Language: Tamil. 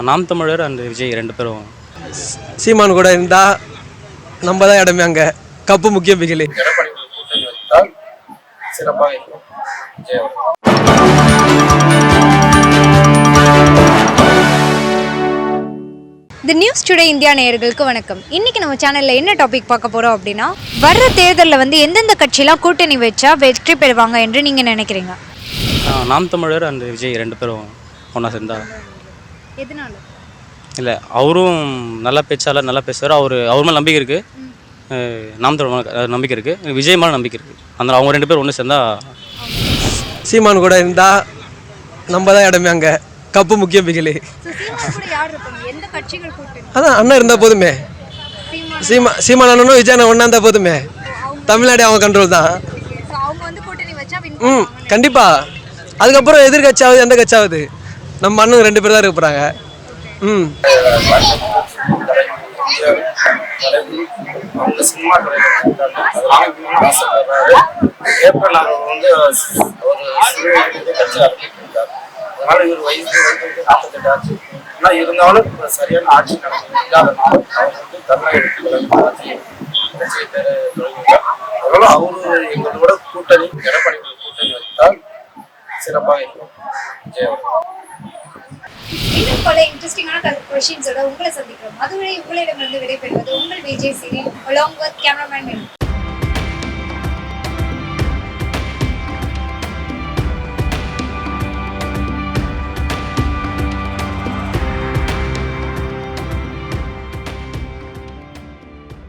நாம் தமிழர் அண்ட் விஜய் 2 பேரும். சீமான் கூட இருந்தா நம்ம தான் இடமே அங்க கப்பு முக்கிய பிகிலி. எடப்பாடிகள் கூட்டணி வைத்தால் சிறப்பாக இருக்கும். விஜய் அவர்கள். தி நியூஸ் டுடே இந்தியா நேயர்களுக்கு வணக்கம். இன்னைக்கு நம்ம சேனலில் என்ன டாபிக் பார்க்க போகிறோம் அப்படின்னா, வர்ற தேர்தலில் வந்து எந்தெந்த கட்சியெலாம் கூட்டணி வச்சா வெற்றி பெறுவாங்க என்று நீங்கள் நினைக்கிறீங்க? நாம் தமிழர் அண்ட் விஜய் 2 பேரும் ஒன்றா சேர்ந்தா. எதனால? இல்லை, அவரும் நல்லா பேச்சாளர், நல்லா பேசுவார். அவர் மேலே நம்பிக்கை இருக்குது. நாம் தமிழ் நம்பிக்கை இருக்குது. விஜய் மேலே நம்பிக்கை இருக்குது. அந்த அவங்க 2 பேரும் ஒன்று சேர்ந்தா. சீமான் கூட இருந்தா நம்ம தான் இடமே அங்க கப்பு முக்கிய பிகிலி. அதான் அண்ணன் இருந்தா போதுமே. சீமான் அண்ணனும் விஜய் அண்ணன் ஒன்னா இருந்தா போதுமே. தமிழ்நாடு அவங்க கண்ட்ரோல் தான். கண்டிப்பா. அதுக்கப்புறம் எதிர்கட்சியாவது எந்த கட்சியாவது நம்ம அண்ணன் 2 பேர் தான் இருக்க போறாங்க. அவங்க சினிமா ஏப்ரல் அவர் வந்து ஒரு கட்சி ஆரம்பிச்சிருக்காரு. அதனால இவர் வயசு 48 ஆச்சு. ஆனால் இருந்தாலும் சரியான ஆட்சி இல்லாதனால அவர் வந்து தமிழக ஆட்சியை தொடங்கினார். அதனால அவரு எங்களோட கூட்டணி எடப்பாடிகள் கூட்டணி வைத்தால் சிறப்பாக இருக்கும். விஜய் அவர்கள். இன்னும் பல இன்ட்ரெஸ்டிங்கான கொஸ்டின்ஸோட உங்களை சந்திக்கிறோம். அதுவரை உங்களிடமிருந்து விடைபெறுவது உங்கள் Vijay serial along with cameraman.